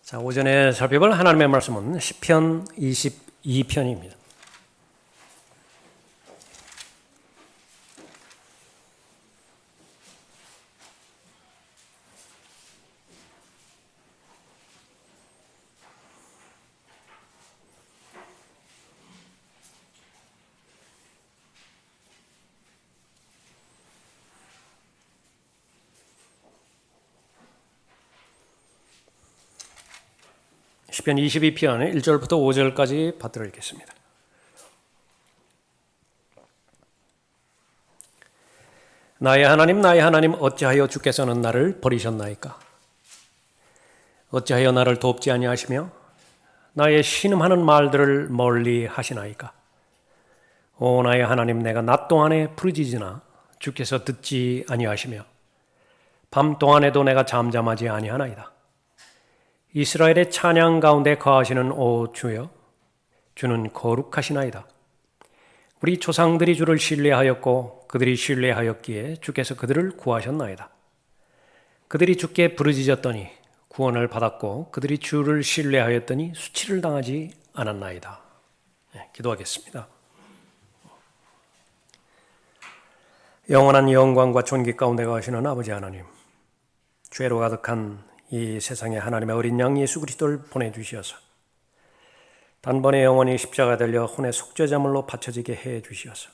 자, 오전에 살펴볼 하나님의 말씀은 시편 22편입니다. 시편 22편 1절부터 5절까지 받들어 읽겠습니다. 나의 하나님 어찌하여 주께서는 나를 버리셨나이까? 어찌하여 나를 돕지 아니하시며 나의 신음하는 말들을 멀리 하시나이까? 오 나의 하나님, 내가 낮 동안에 부르짖으나 주께서 듣지 아니하시며 밤 동안에도 내가 잠잠하지 아니하나이다. 이스라엘의 찬양 가운데 거하시는 오 주여, 주는 거룩하시나이다. 우리 조상들이 주를 신뢰하였고 그들이 신뢰하였기에 주께서 그들을 구하셨나이다. 그들이 주께 부르짖었더니 구원을 받았고 그들이 주를 신뢰하였더니 수치를 당하지 않았나이다. 기도하겠습니다. 영원한 영광과 존귀 가운데 거하시는 아버지 하나님, 죄로 가득한 이 세상에 하나님의 어린 양 예수 그리스도를 보내주시어서 단번에 영원히 십자가 달려 혼의 속죄제물로 바쳐지게 해 주시어서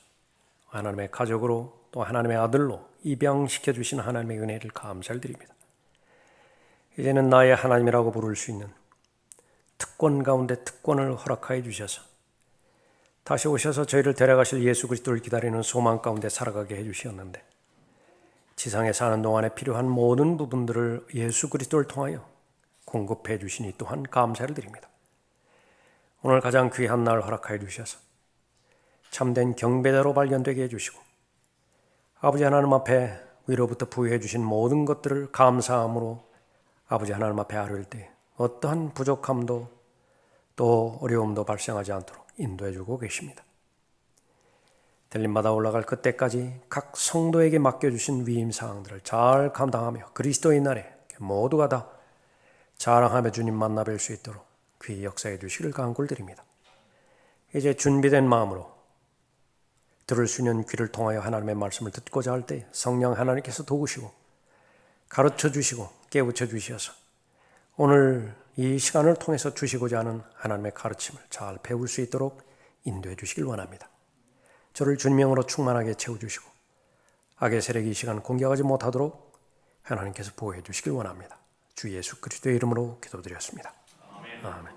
하나님의 가족으로 또 하나님의 아들로 입양시켜 주신 하나님의 은혜를 감사를 드립니다. 이제는 나의 하나님이라고 부를 수 있는 특권 가운데 특권을 허락하여 주셔서 다시 오셔서 저희를 데려가실 예수 그리스도를 기다리는 소망 가운데 살아가게 해 주셨는데, 지상에 사는 동안에 필요한 모든 부분들을 예수 그리스도를 통하여 공급해 주시니 또한 감사를 드립니다. 오늘 가장 귀한 날 허락하여 주셔서 참된 경배자로 발견되게 해주시고 아버지 하나님 앞에 위로부터 부여해 주신 모든 것들을 감사함으로 아버지 하나님 앞에 아뢰을 때 어떠한 부족함도 또 어려움도 발생하지 않도록 인도해 주고 계십니다. 들림마다 올라갈 그때까지 각 성도에게 맡겨주신 위임사항들을 잘 감당하며 그리스도의 날에 모두가 다 자랑하며 주님 만나 뵐 수 있도록 귀히 역사해 주시길 간구드립니다. 이제 준비된 마음으로 들을 수 있는 귀를 통하여 하나님의 말씀을 듣고자 할 때 성령 하나님께서 도우시고 가르쳐 주시고 깨우쳐 주셔서 오늘 이 시간을 통해서 주시고자 하는 하나님의 가르침을 잘 배울 수 있도록 인도해 주시길 원합니다. 저를 주님으로 충만하게 채워주시고 악의 세력이 이 시간 공격하지 못하도록 하나님께서 보호해 주시길 원합니다. 주 예수 그리스도의 이름으로 기도드렸습니다. 아멘.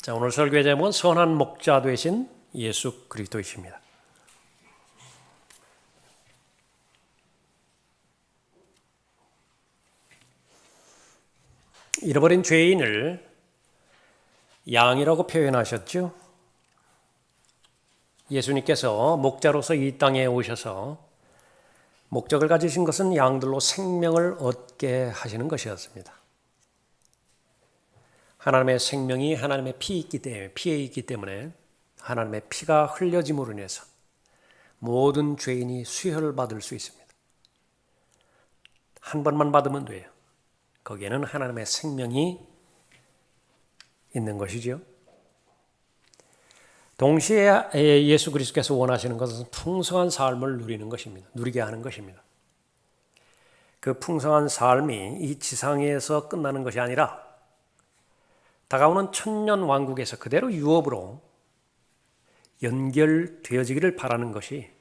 자, 오늘 설교의 제목은 선한 목자 되신 예수 그리스도이십니다. 잃어버린 죄인을 양이라고 표현하셨죠. 예수님께서 목자로서 이 땅에 오셔서 목적을 가지신 것은 양들로 생명을 얻게 하시는 것이었습니다. 하나님의 생명이 하나님의 피에 있기 때문에 하나님의 피가 흘려짐으로 인해서 모든 죄인이 수혈을 받을 수 있습니다. 한 번만 받으면 돼요. 거기에는 하나님의 생명이 있는 것이죠. 동시에 예수 그리스도께서 원하시는 것은 풍성한 삶을 누리는 것입니다. 누리게 하는 것입니다. 그 풍성한 삶이 이 지상에서 끝나는 것이 아니라 다가오는 천년 왕국에서 그대로 유업으로 연결되어지기를 바라는 것이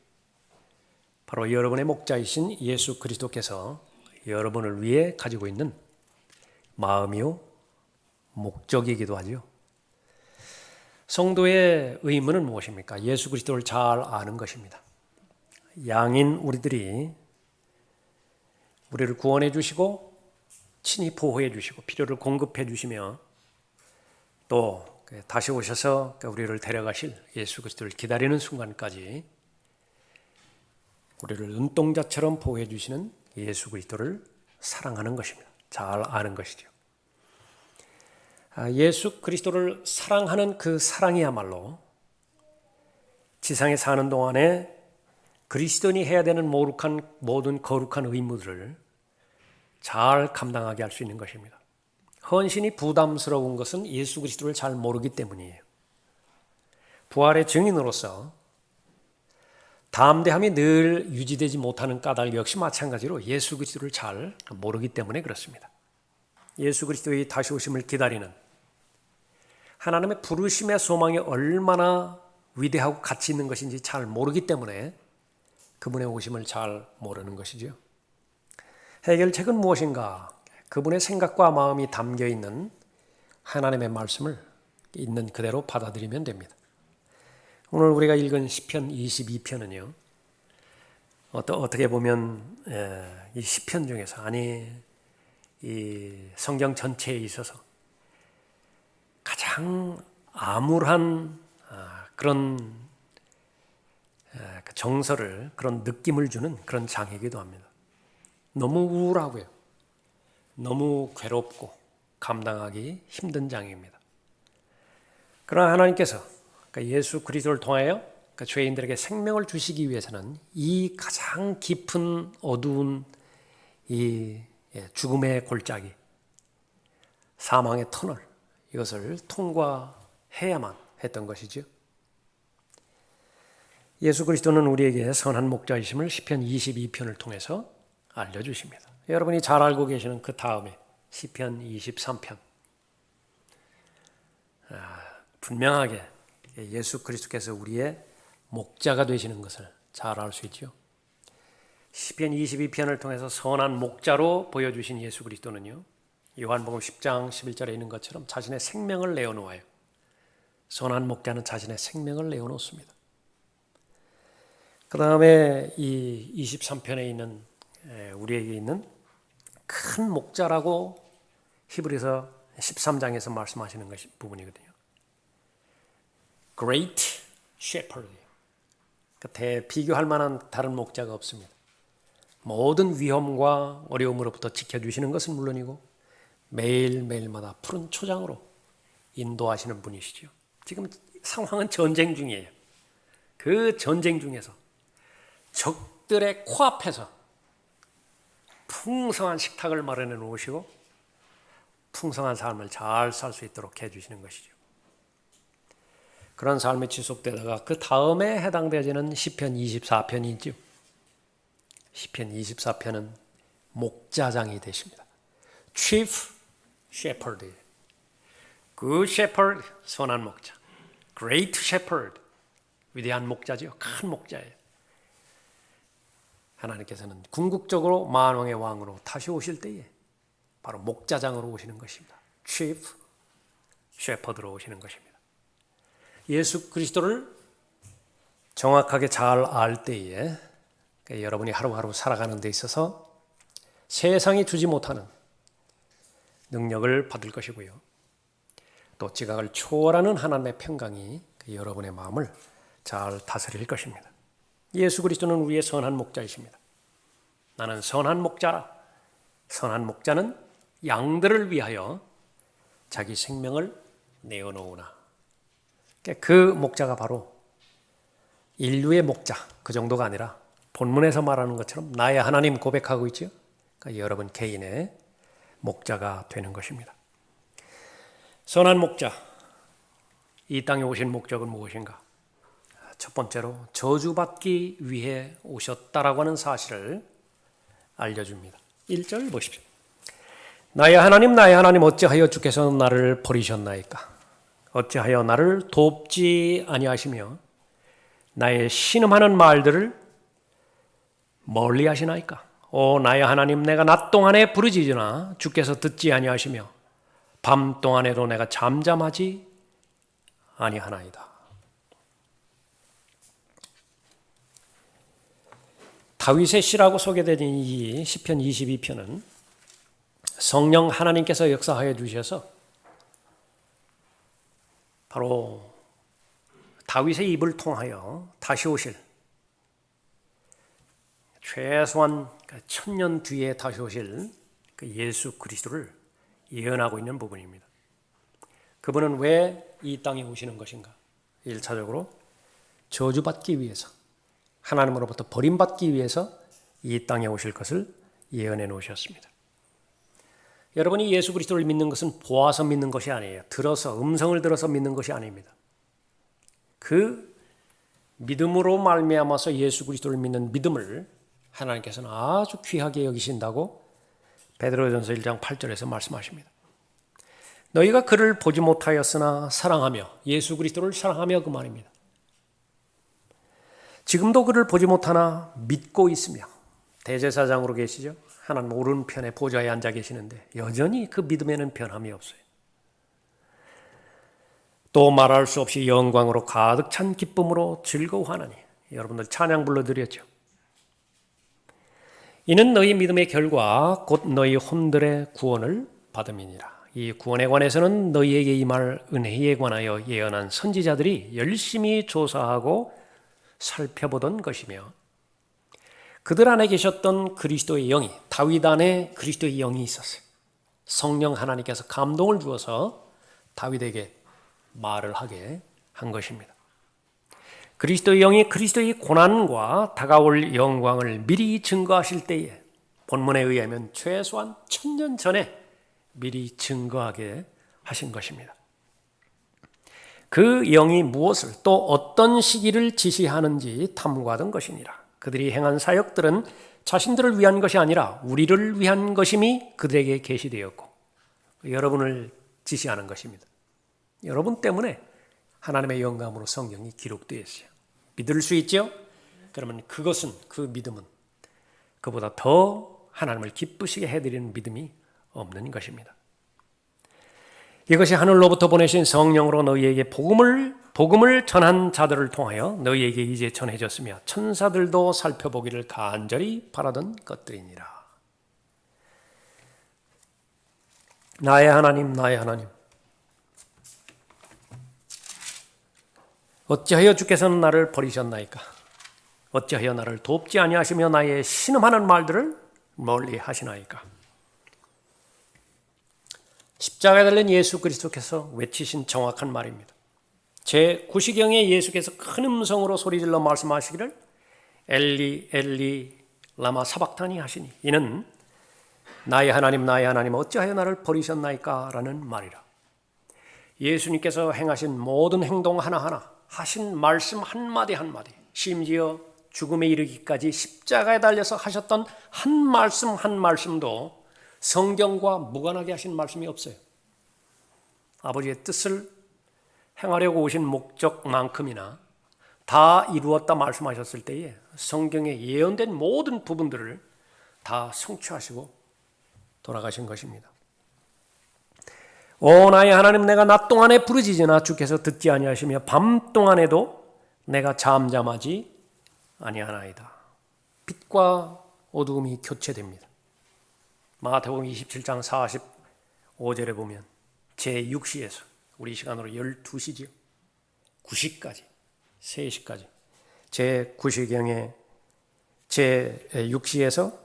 바로 여러분의 목자이신 예수 그리스도께서 여러분을 위해 가지고 있는 마음이요 목적이기도 하죠. 성도의 의무는 무엇입니까? 예수 그리스도를 잘 아는 것입니다. 양인 우리들이 우리를 구원해 주시고 친히 보호해 주시고 필요를 공급해 주시며 또 다시 오셔서 우리를 데려가실 예수 그리스도를 기다리는 순간까지 우리를 눈동자처럼 보호해 주시는 예수 그리스도를 사랑하는 것입니다. 잘 아는 것이죠. 예수 그리스도를 사랑하는 그 사랑이야말로 지상에 사는 동안에 그리스도인이 해야 되는 모든 거룩한 의무들을 잘 감당하게 할 수 있는 것입니다. 헌신이 부담스러운 것은 예수 그리스도를 잘 모르기 때문이에요. 부활의 증인으로서 담대함이 늘 유지되지 못하는 까닭 역시 마찬가지로 예수 그리스도를 잘 모르기 때문에 그렇습니다. 예수 그리스도의 다시 오심을 기다리는 하나님의 부르심의 소망이 얼마나 위대하고 가치 있는 것인지 잘 모르기 때문에 그분의 오심을 잘 모르는 것이죠. 해결책은 무엇인가? 그분의 생각과 마음이 담겨 있는 하나님의 말씀을 있는 그대로 받아들이면 됩니다. 오늘 우리가 읽은 시편 22편은요. 어떻게 보면 이 시편 중에서 이 성경 전체에 있어서 가장 암울한 그런 정서를, 그런 느낌을 주는 그런 장이기도 합니다. 너무 우울하고요. 너무 괴롭고 감당하기 힘든 장입니다. 그러나 하나님께서 예수 그리스도를 통하여 죄인들에게 생명을 주시기 위해서는 이 가장 깊은 어두운 이 죽음의 골짜기, 사망의 터널, 이것을 통과해야만 했던 것이죠. 예수 그리스도는 우리에게 선한 목자이심을 시편 22편을 통해서 알려주십니다. 여러분이 잘 알고 계시는 그 다음에 시편 23편, 분명하게 예수 그리스도께서 우리의 목자가 되시는 것을 잘 알 수 있죠. 시편 22편을 통해서 선한 목자로 보여주신 예수 그리스도는요, 요한복음 10장 11절에 있는 것처럼 자신의 생명을 내어놓아요. 선한 목자는 자신의 생명을 내어놓습니다. 그 다음에 이 23편에 있는 우리에게 있는 큰 목자라고 히브리서 13장에서 말씀하시는 것이 부분이거든요. Great Shepherd. 비교할 만한 다른 목자가 없습니다. 모든 위험과 어려움으로부터 지켜주시는 것은 물론이고 매일매일마다 푸른 초장으로 인도하시는 분이시죠. 지금 상황은 전쟁 중이에요. 그 전쟁 중에서 적들의 코앞에서 풍성한 식탁을 마련해 놓으시고 풍성한 삶을 잘 살 수 있도록 해주시는 것이죠. 그런 삶이 지속되다가 그 다음에 해당되어지는 시편 24편이죠. 시편 24편은 목자장이 되십니다. Chief Shepherd, Good Shepherd, 선한 목자. Great Shepherd, 위대한 목자죠. 큰 목자예요. 하나님께서는 궁극적으로 만왕의 왕으로 다시 오실 때에 바로 목자장으로 오시는 것입니다. Chief Shepherd로 오시는 것입니다. 예수 그리스도를 정확하게 잘 알 때에 여러분이 하루하루 살아가는 데 있어서 세상이 주지 못하는 능력을 받을 것이고요. 또 지각을 초월하는 하나님의 평강이 여러분의 마음을 잘 다스릴 것입니다. 예수 그리스도는 우리의 선한 목자이십니다. 나는 선한 목자라. 선한 목자는 양들을 위하여 자기 생명을 내어놓으나. 그 목자가 바로 인류의 목자, 그 정도가 아니라 본문에서 말하는 것처럼 나의 하나님 고백하고 있죠. 그러니까 여러분 개인의 목자가 되는 것입니다. 선한 목자, 이 땅에 오신 목적은 무엇인가? 첫 번째로 저주받기 위해 오셨다라고 하는 사실을 알려줍니다. 1절 보십시오. 나의 하나님 어찌하여 주께서 나를 버리셨나이까? 어찌하여 나를 돕지 아니하시며 나의 신음하는 말들을 멀리 하시나이까? 오 나의 하나님, 내가 낮 동안에 부르짖으나 주께서 듣지 아니하시며 밤 동안에도 내가 잠잠하지 아니하나이다. 다윗의 시라고 소개되는 이 시편 22편은 성령 하나님께서 역사하여 주셔서 바로 다윗의 입을 통하여 다시 오실 최소한 1000년 뒤에 다시 오실 그 예수 그리스도를 예언하고 있는 부분입니다. 그분은 왜 이 땅에 오시는 것인가? 1차적으로 저주받기 위해서, 하나님으로부터 버림받기 위해서 이 땅에 오실 것을 예언해 놓으셨습니다. 여러분이 예수 그리스도를 믿는 것은 보아서 믿는 것이 아니에요. 들어서, 음성을 들어서 믿는 것이 아닙니다. 그 믿음으로 말미암아서 예수 그리스도를 믿는 믿음을 하나님께서는 아주 귀하게 여기신다고 베드로전서 1장 8절에서 말씀하십니다. 너희가 그를 보지 못하였으나 사랑하며, 예수 그리스도를 사랑하며 그 말입니다. 지금도 그를 보지 못하나 믿고 있으며, 대제사장으로 계시죠. 하나님 오른편에 보좌에 앉아 계시는데 여전히 그 믿음에는 변함이 없어요. 또 말할 수 없이 영광으로 가득 찬 기쁨으로 즐거워하나니. 여러분들 찬양 불러드렸죠. 이는 너희 믿음의 결과 곧 너희 혼들의 구원을 받음이니라. 이 구원에 관해서는 너희에게 임할 은혜에 관하여 예언한 선지자들이 열심히 조사하고 살펴보던 것이며, 그들 안에 계셨던 그리스도의 영이, 다윗 안에 그리스도의 영이 있었어요. 성령 하나님께서 감동을 주어서 다윗에게 말을 하게 한 것입니다. 그리스도의 영이 그리스도의 고난과 다가올 영광을 미리 증거하실 때에 본문에 의하면 최소한 1000년 전에 미리 증거하게 하신 것입니다. 그 영이 무엇을 또 어떤 시기를 지시하는지 탐구하던 것이니라. 그들이 행한 사역들은 자신들을 위한 것이 아니라 우리를 위한 것임이 그들에게 계시되었고 여러분을 지시하는 것입니다. 여러분 때문에 하나님의 영감으로 성경이 기록되어 있어요. 믿을 수 있죠? 그러면 그것은, 그 믿음은 그보다 더 하나님을 기쁘시게 해드리는 믿음이 없는 것입니다. 이것이 하늘로부터 보내신 성령으로 너희에게 복음을 전한 자들을 통하여 너희에게 이제 전해졌으며 천사들도 살펴보기를 간절히 바라던 것들이니라. 나의 하나님, 나의 하나님, 어찌하여 주께서는 나를 버리셨나이까? 어찌하여 나를 돕지 아니하시며 나의 신음하는 말들을 멀리 하시나이까? 십자가에 달린 예수 그리스도께서 외치신 정확한 말입니다. 제9시경에 예수께서 큰 음성으로 소리질러 말씀하시기를 엘리 엘리 라마 사박타니 하시니, 이는 나의 하나님 어찌하여 나를 버리셨나이까? 라는 말이라. 예수님께서 행하신 모든 행동 하나하나, 하신 말씀 한마디 한마디, 심지어 죽음에 이르기까지 십자가에 달려서 하셨던 한 말씀 한 말씀도 성경과 무관하게 하신 말씀이 없어요. 아버지의 뜻을 행하려고 오신 목적만큼이나 다 이루었다 말씀하셨을 때에 성경에 예언된 모든 부분들을 다 성취하시고 돌아가신 것입니다. 오 나의 하나님, 내가 낮 동안에 부르짖으나 주께서 듣지 아니하시며 밤 동안에도 내가 잠잠하지 아니하나이다. 빛과 어두움이 교체됩니다. 마태복음 27장 45절에 보면 제6시에서, 우리 시간으로 12시지요. 9시까지, 3시까지. 제9시경에 제6시에서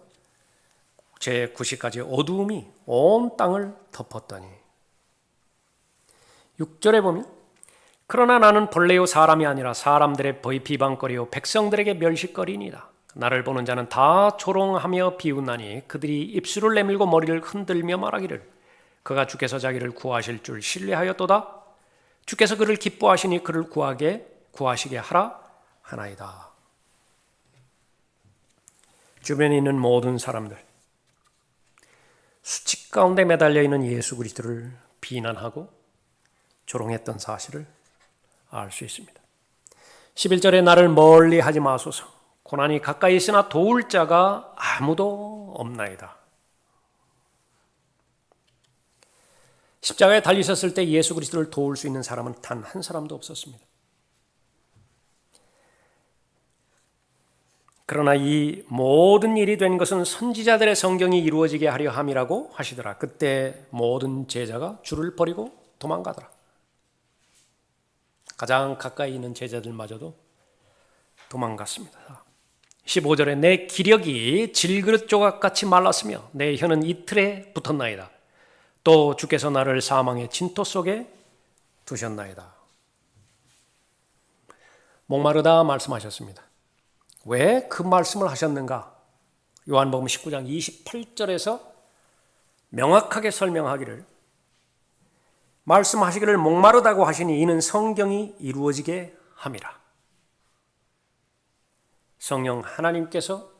제9시까지 어두움이 온 땅을 덮었더니, 6절에 보면 그러나 나는 본래요 사람이 아니라 사람들의 비방거리요 백성들에게 멸시거리니라. 나를 보는 자는 다 조롱하며 비웃나니 그들이 입술을 내밀고 머리를 흔들며 말하기를 그가 주께서 자기를 구하실 줄 신뢰하였도다. 주께서 그를 기뻐하시니 그를 구하시게 하라 하나이다. 주변에 있는 모든 사람들, 수칙 가운데 매달려 있는 예수 그리스도를 비난하고 조롱했던 사실을 알 수 있습니다. 11절에 나를 멀리 하지 마소서. 고난이 가까이 있으나 도울 자가 아무도 없나이다. 십자가에 달리셨을 때 예수 그리스도를 도울 수 있는 사람은 단 한 사람도 없었습니다. 그러나 이 모든 일이 된 것은 선지자들의 성경이 이루어지게 하려 함이라고 하시더라. 그때 모든 제자가 주를 버리고 도망가더라. 가장 가까이 있는 제자들마저도 도망갔습니다. 15절에 내 기력이 질그릇 조각같이 말랐으며 내 혀는 이틀에 붙었나이다. 또 주께서 나를 사망의 진토 속에 두셨나이다. 목마르다 말씀하셨습니다. 왜 그 말씀을 하셨는가? 요한복음 19장 28절에서 명확하게 설명하기를 말씀하시기를 목마르다고 하시니 이는 성경이 이루어지게 함이라. 성령 하나님께서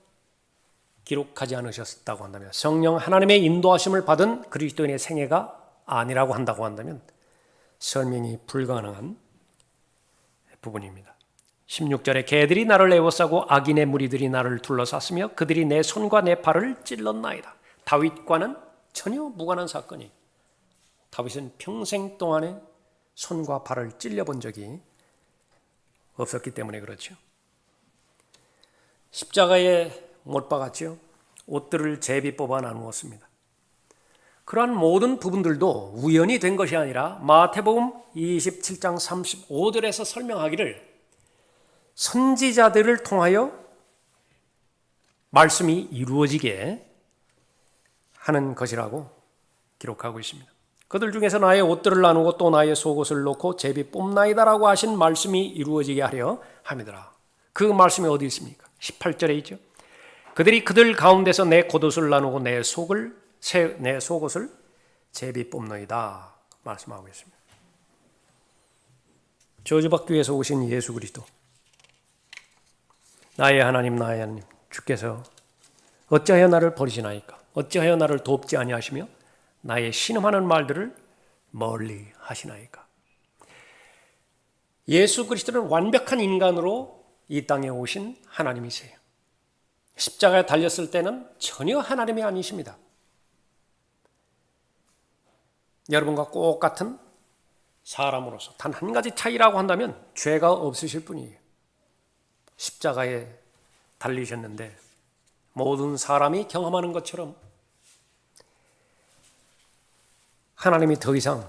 기록하지 않으셨다고 한다면, 성령 하나님의 인도하심을 받은 그리스도인의 생애가 아니라고 한다고 한다면 설명이 불가능한 부분입니다. 16절에 개들이 나를 에워싸고 악인의 무리들이 나를 둘러쌌으며 그들이 내 손과 내 발을 찔렀나이다. 다윗과는 전혀 무관한 사건이, 다윗은 평생 동안에 손과 발을 찔려본 적이 없었기 때문에 그렇죠. 십자가에 못 박았죠. 옷들을 제비 뽑아 나누었습니다. 그러한 모든 부분들도 우연이 된 것이 아니라 마태복음 27장 35절에서 설명하기를 선지자들을 통하여 말씀이 이루어지게 하는 것이라고 기록하고 있습니다. 그들 중에서 나의 옷들을 나누고 또 나의 속옷을 놓고 제비 뽑나이다라고 하신 말씀이 이루어지게 하려 함이더라. 그 말씀이 어디 있습니까? 18절에 있죠. 그들이 그들 가운데서 내 겉옷을 나누고 내 속옷을 제비 뽑노이다 말씀하고 있습니다. 저주받기 위해서 오신 예수 그리스도, 나의 하나님 나의 하나님 주께서 어찌하여 나를 버리시나이까? 어찌하여 나를 돕지 아니하시며 나의 신음하는 말들을 멀리 하시나이까? 예수 그리스도는 완벽한 인간으로 이 땅에 오신 하나님이세요. 십자가에 달렸을 때는 전혀 하나님이 아니십니다. 여러분과 똑같은 사람으로서 단 한 가지 차이라고 한다면 죄가 없으실 뿐이에요. 십자가에 달리셨는데 모든 사람이 경험하는 것처럼 하나님이 더 이상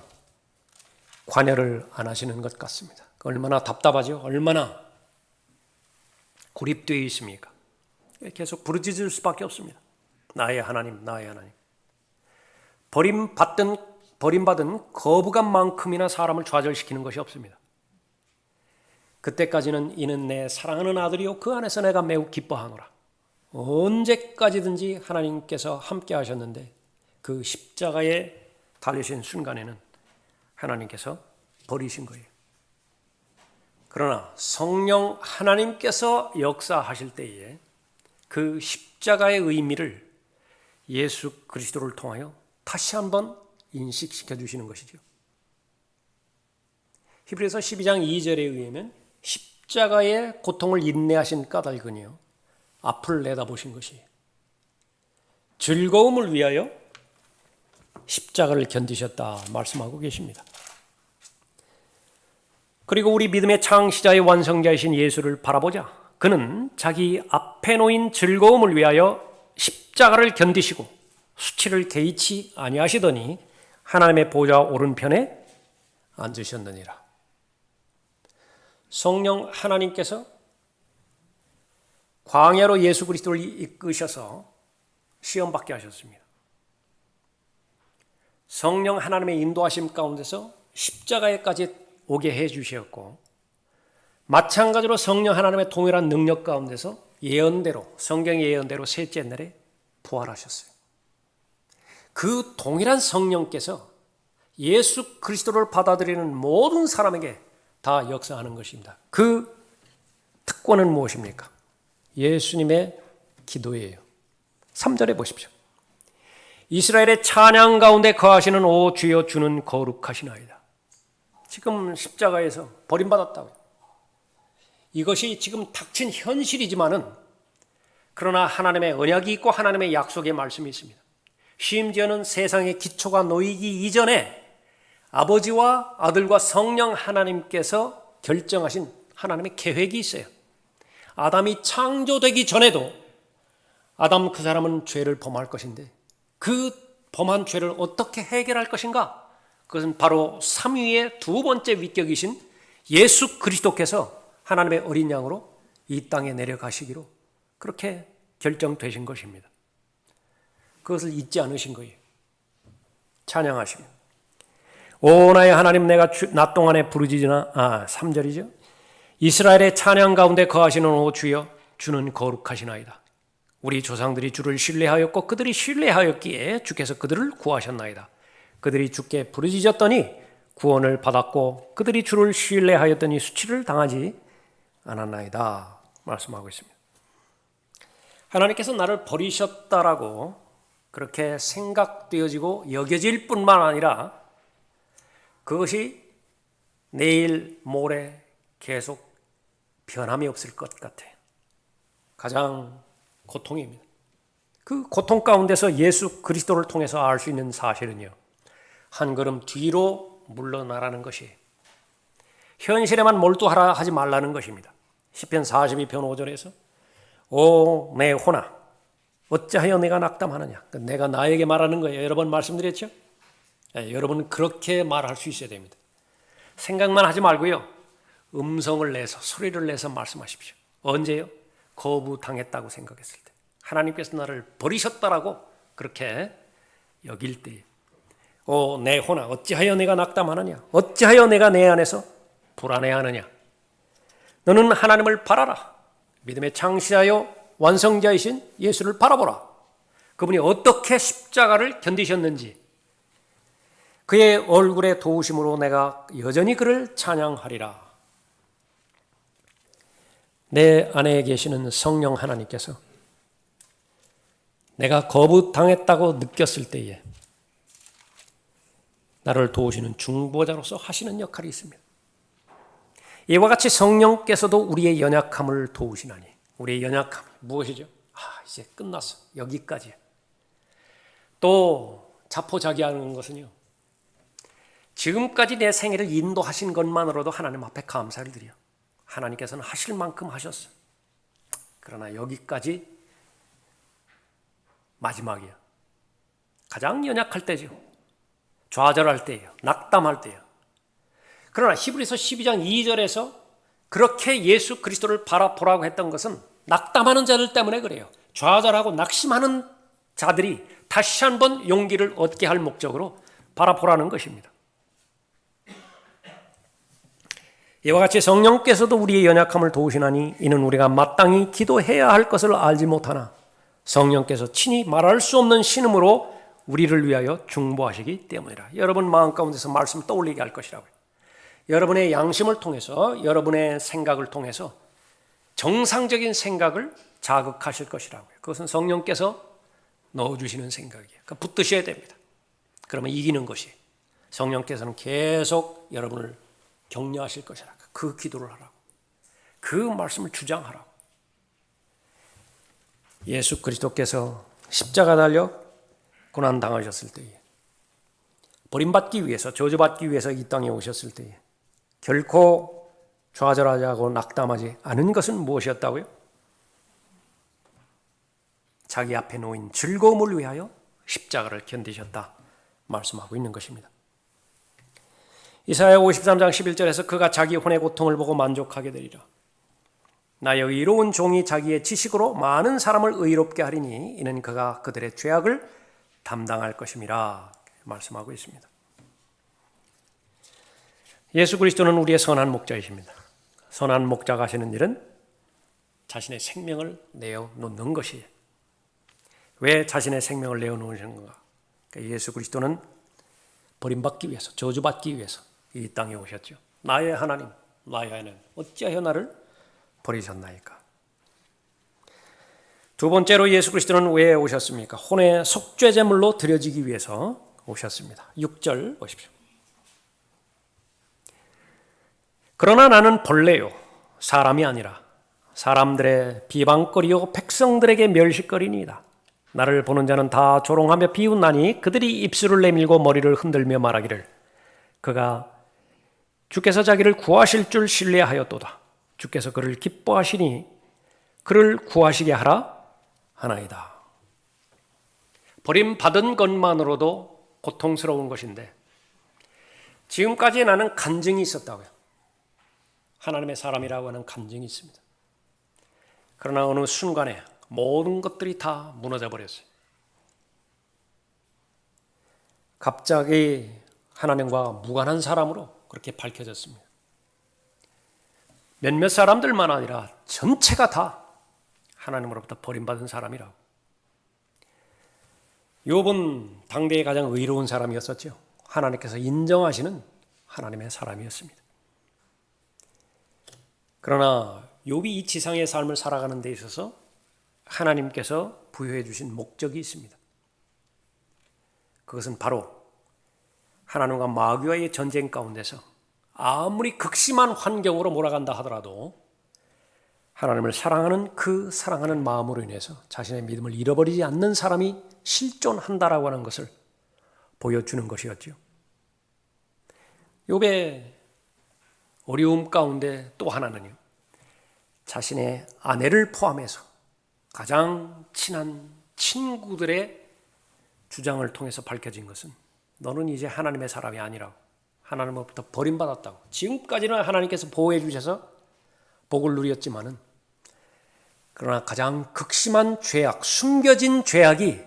관여를 안 하시는 것 같습니다. 얼마나 답답하죠? 얼마나 고립되어 있습니까? 계속 부르짖을 수밖에 없습니다. 나의 하나님, 나의 하나님. 버림받은 거부감만큼이나 사람을 좌절시키는 것이 없습니다. 그때까지는 이는 내 사랑하는 아들이요 그 안에서 내가 매우 기뻐하노라. 언제까지든지 하나님께서 함께 하셨는데 그 십자가에 달리신 순간에는 하나님께서 버리신 거예요. 그러나 성령 하나님께서 역사하실 때에 그 십자가의 의미를 예수 그리스도를 통하여 다시 한번 인식시켜 주시는 것이죠. 히브리서 12장 2절에 의하면 십자가의 고통을 인내하신 까닭은요, 앞을 내다보신 것이에요. 즐거움을 위하여 십자가를 견디셨다 말씀하고 계십니다. 그리고 우리 믿음의 창시자의 완성자이신 예수를 바라보자. 그는 자기 앞에 놓인 즐거움을 위하여 십자가를 견디시고 수치를 개의치 아니하시더니 하나님의 보좌 오른편에 앉으셨느니라. 성령 하나님께서 광야로 예수 그리스도를 이끄셔서 시험받게 하셨습니다. 성령 하나님의 인도하심 가운데서 십자가에까지 오게 해 주셨고, 마찬가지로 성령 하나님의 동일한 능력 가운데서 예언대로, 성경의 예언대로 셋째 날에 부활하셨어요. 그 동일한 성령께서 예수 그리스도를 받아들이는 모든 사람에게 다 역사하는 것입니다. 그 특권은 무엇입니까? 예수님의 기도예요. 3절에 보십시오. 이스라엘의 찬양 가운데 거하시는 오 주여 주는 거룩하시나이다. 지금 십자가에서 버림받았다고요. 이것이 지금 닥친 현실이지만은 그러나 하나님의 언약이 있고 하나님의 약속의 말씀이 있습니다. 심지어는 세상의 기초가 놓이기 이전에 아버지와 아들과 성령 하나님께서 결정하신 하나님의 계획이 있어요. 아담이 창조되기 전에도 아담 그 사람은 죄를 범할 것인데 그 범한 죄를 어떻게 해결할 것인가? 그것은 바로 삼위의 두 번째 위격이신 예수 그리스도께서 하나님의 어린 양으로 이 땅에 내려가시기로 그렇게 결정되신 것입니다. 그것을 잊지 않으신 거예요. 찬양하시며 오 나의 하나님 내가 낮 동안에 부르짖으나 3절이죠. 이스라엘의 찬양 가운데 거하시는 오 주여 주는 거룩하시나이다. 우리 조상들이 주를 신뢰하였고 그들이 신뢰하였기에 주께서 그들을 구하셨나이다. 그들이 주께 부르짖었더니 구원을 받았고 그들이 주를 신뢰하였더니 수치를 당하지 않았나이다. 말씀하고 있습니다. 하나님께서 나를 버리셨다라고 그렇게 생각되어지고 여겨질 뿐만 아니라 그것이 내일 모레 계속 변함이 없을 것 같아요. 가장 고통입니다. 그 고통 가운데서 예수 그리스도를 통해서 알 수 있는 사실은요, 한 걸음 뒤로 물러나라는 것이, 현실에만 몰두하라 하지 말라는 것입니다. 시편 42편 5절에서 오 내 혼아 어찌하여 내가 낙담하느냐, 내가 나에게 말하는 거예요. 여러 번 말씀드렸죠. 여러분은 그렇게 말할 수 있어야 됩니다. 생각만 하지 말고요, 음성을 내서 소리를 내서 말씀하십시오. 언제요? 거부당했다고 생각했을 때, 하나님께서 나를 버리셨다라고 그렇게 여길 때, 오 내 혼아 어찌하여 내가 낙담하느냐, 어찌하여 내가 내 안에서 불안해하느냐. 너는 하나님을 바라라. 믿음의 창시자요 완성자이신 예수를 바라보라. 그분이 어떻게 십자가를 견디셨는지, 그의 얼굴의 도우심으로 내가 여전히 그를 찬양하리라. 내 안에 계시는 성령 하나님께서 내가 거부당했다고 느꼈을 때에 나를 도우시는 중보자로서 하시는 역할이 있습니다. 이와 같이 성령께서도 우리의 연약함을 도우시나니, 우리의 연약함 무엇이죠? 이제 끝났어. 여기까지. 또 자포자기하는 것은요, 지금까지 내 생애를 인도하신 것만으로도 하나님 앞에 감사를 드려. 하나님께서는 하실 만큼 하셨어. 그러나 여기까지 마지막이야. 가장 연약할 때죠. 좌절할 때예요. 낙담할 때예요. 그러나 히브리서 12장 2절에서 그렇게 예수 그리스도를 바라보라고 했던 것은 낙담하는 자들 때문에 그래요. 좌절하고 낙심하는 자들이 다시 한번 용기를 얻게 할 목적으로 바라보라는 것입니다. 이와 같이 성령께서도 우리의 연약함을 도우시나니 이는 우리가 마땅히 기도해야 할 것을 알지 못하나 성령께서 친히 말할 수 없는 신음으로 우리를 위하여 중보하시기 때문이라. 여러분 마음 가운데서 말씀 떠올리게 할 것이라고요. 여러분의 양심을 통해서, 여러분의 생각을 통해서 정상적인 생각을 자극하실 것이라고요. 그것은 성령께서 넣어주시는 생각이에요. 그러니까 붙드셔야 됩니다. 그러면 이기는 것이, 성령께서는 계속 여러분을 격려하실 것이라고. 그 기도를 하라고. 그 말씀을 주장하라고. 예수 그리스도께서 십자가 달려 고난 당하셨을 때에, 버림받기 위해서, 저주받기 위해서 이 땅에 오셨을 때에 결코 좌절하지 않고 낙담하지 않은 것은 무엇이었다고요? 자기 앞에 놓인 즐거움을 위하여 십자가를 견디셨다 말씀하고 있는 것입니다. 이사야 53장 11절에서 그가 자기 혼의 고통을 보고 만족하게 되리라. 나의 의로운 종이 자기의 지식으로 많은 사람을 의롭게 하리니 이는 그가 그들의 죄악을 담당할 것임이라 말씀하고 있습니다. 예수 그리스도는 우리의 선한 목자이십니다. 선한 목자가 하시는 일은 자신의 생명을 내어놓는 것이에요. 왜 자신의 생명을 내어놓으시는 건가? 예수 그리스도는 버림받기 위해서, 저주받기 위해서 이 땅에 오셨죠. 나의 하나님, 나의 하나님, 어찌하여 나를 버리셨나이까? 두 번째로 예수 그리스도는 왜 오셨습니까? 혼의 속죄제물로 드려지기 위해서 오셨습니다. 6절 보십시오. 그러나 나는 벌레요, 사람이 아니라 사람들의 비방거리요 백성들에게 멸시거리니이다. 나를 보는 자는 다 조롱하며 비웃나니 그들이 입술을 내밀고 머리를 흔들며 말하기를 그가 주께서 자기를 구하실 줄 신뢰하였도다. 주께서 그를 기뻐하시니 그를 구하시게 하라 하나이다. 버림받은 것만으로도 고통스러운 것인데 지금까지 나는 간증이 있었다고요. 하나님의 사람이라고 하는 간증이 있습니다. 그러나 어느 순간에 모든 것들이 다 무너져 버렸어요. 갑자기 하나님과 무관한 사람으로 그렇게 밝혀졌습니다. 몇몇 사람들만 아니라 전체가 다 하나님으로부터 버림받은 사람이라고. 욥은 당대의 가장 의로운 사람이었었죠. 하나님께서 인정하시는 하나님의 사람이었습니다. 그러나 욥이 이 지상의 삶을 살아가는 데 있어서 하나님께서 부여해 주신 목적이 있습니다. 그것은 바로 하나님과 마귀와의 전쟁 가운데서 아무리 극심한 환경으로 몰아간다 하더라도 하나님을 사랑하는 그 사랑하는 마음으로 인해서 자신의 믿음을 잃어버리지 않는 사람이 실존한다라고 하는 것을 보여주는 것이었죠. 욥의 어려움 가운데 또 하나는요, 자신의 아내를 포함해서 가장 친한 친구들의 주장을 통해서 밝혀진 것은 너는 이제 하나님의 사람이 아니라고, 하나님으로부터 버림받았다고. 지금까지는 하나님께서 보호해 주셔서 복을 누렸지만은 그러나 가장 극심한 죄악, 숨겨진 죄악이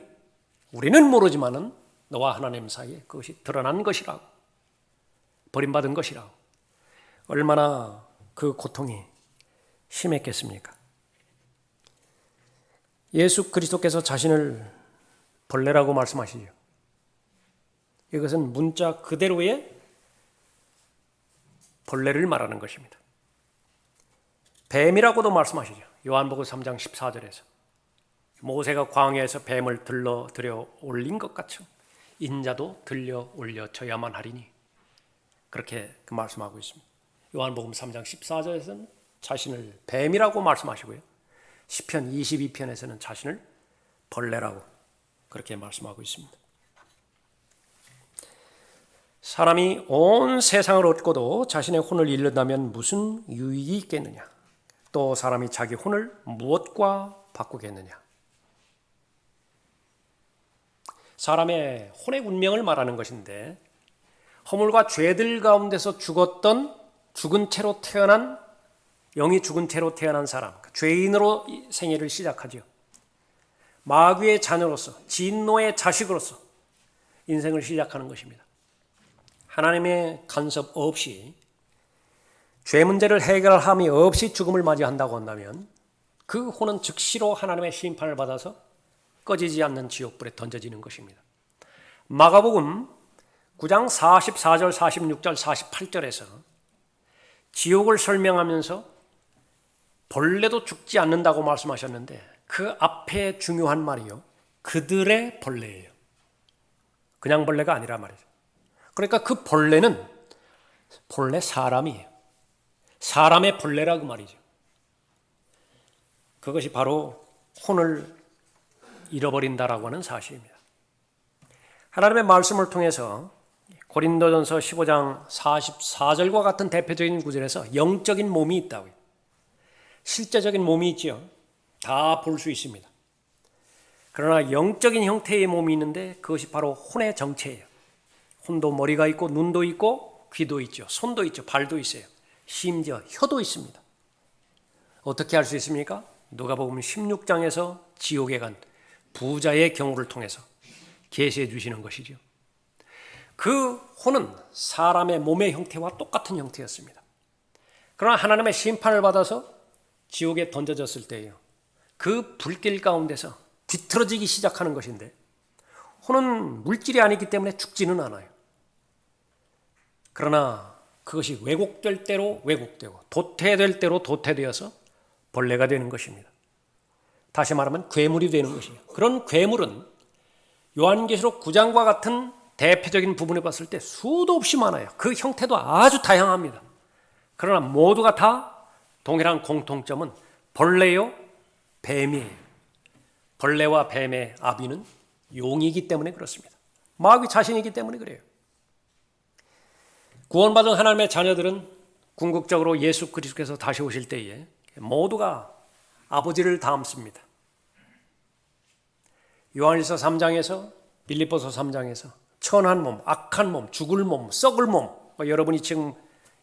우리는 모르지만은 너와 하나님 사이에 그것이 드러난 것이라고, 버림받은 것이라고. 얼마나 그 고통이 심했겠습니까? 예수 그리스도께서 자신을 벌레라고 말씀하시죠. 이것은 문자 그대로의 벌레를 말하는 것입니다. 뱀이라고도 말씀하시죠. 요한복음 3장 14절에서 모세가 광야에서 뱀을 들려 올린 것 같이 인자도 들려 올려져야만 하리니, 그렇게 말씀하고 있습니다. 요한복음 3장 14절에서는 자신을 뱀이라고 말씀하시고요, 시편 22편에서는 자신을 벌레라고 그렇게 말씀하고 있습니다. 사람이 온 세상을 얻고도 자신의 혼을 잃는다면 무슨 유익이 있겠느냐? 또 사람이 자기 혼을 무엇과 바꾸겠느냐? 사람의 혼의 운명을 말하는 것인데, 허물과 죄들 가운데서 죽은 채로 태어난, 영이 죽은 채로 태어난 사람, 죄인으로 생애를 시작하죠. 마귀의 자녀로서, 진노의 자식으로서 인생을 시작하는 것입니다. 하나님의 간섭 없이, 죄 문제를 해결함이 없이 죽음을 맞이한다고 한다면 그 혼은 즉시로 하나님의 심판을 받아서 꺼지지 않는 지옥불에 던져지는 것입니다. 마가복음 9장 44절, 46절, 48절에서 지옥을 설명하면서 벌레도 죽지 않는다고 말씀하셨는데, 그 앞에 중요한 말이요, 그들의 벌레예요. 그냥 벌레가 아니라 말이죠. 그러니까 그 벌레는 본래 사람이에요. 사람의 벌레라고 말이죠. 그것이 바로 혼을 잃어버린다라고 하는 사실입니다. 하나님의 말씀을 통해서 고린도전서 15장 44절과 같은 대표적인 구절에서 영적인 몸이 있다고요. 실제적인 몸이 있죠. 다 볼 수 있습니다. 그러나 영적인 형태의 몸이 있는데 그것이 바로 혼의 정체예요. 혼도 머리가 있고 눈도 있고 귀도 있죠. 손도 있죠. 발도 있어요. 심지어 혀도 있습니다. 어떻게 할 수 있습니까? 누가복음 16장에서 지옥에 간 부자의 경우를 통해서 계시해 주시는 것이죠. 그 혼은 사람의 몸의 형태와 똑같은 형태였습니다. 그러나 하나님의 심판을 받아서 지옥에 던져졌을 때예요, 그 불길 가운데서 뒤틀어지기 시작하는 것인데, 혼은 물질이 아니기 때문에 죽지는 않아요. 그러나 그것이 왜곡될 대로 왜곡되고 도태될 대로 도태되어서 벌레가 되는 것입니다. 다시 말하면 괴물이 되는 것이에요. 그런 괴물은 요한계시록 9장과 같은 대표적인 부분에 봤을 때 수도 없이 많아요. 그 형태도 아주 다양합니다. 그러나 모두가 다 동일한 공통점은 벌레요, 뱀이에요. 벌레와 뱀의 아비는 용이기 때문에 그렇습니다. 마귀 자신이기 때문에 그래요. 구원받은 하나님의 자녀들은 궁극적으로 예수 그리스도께서 다시 오실 때에 모두가 아버지를 닮습니다. 요한일서 3장에서 빌립보서 3장에서 천한 몸, 악한 몸, 죽을 몸, 썩을 몸, 여러분이 지금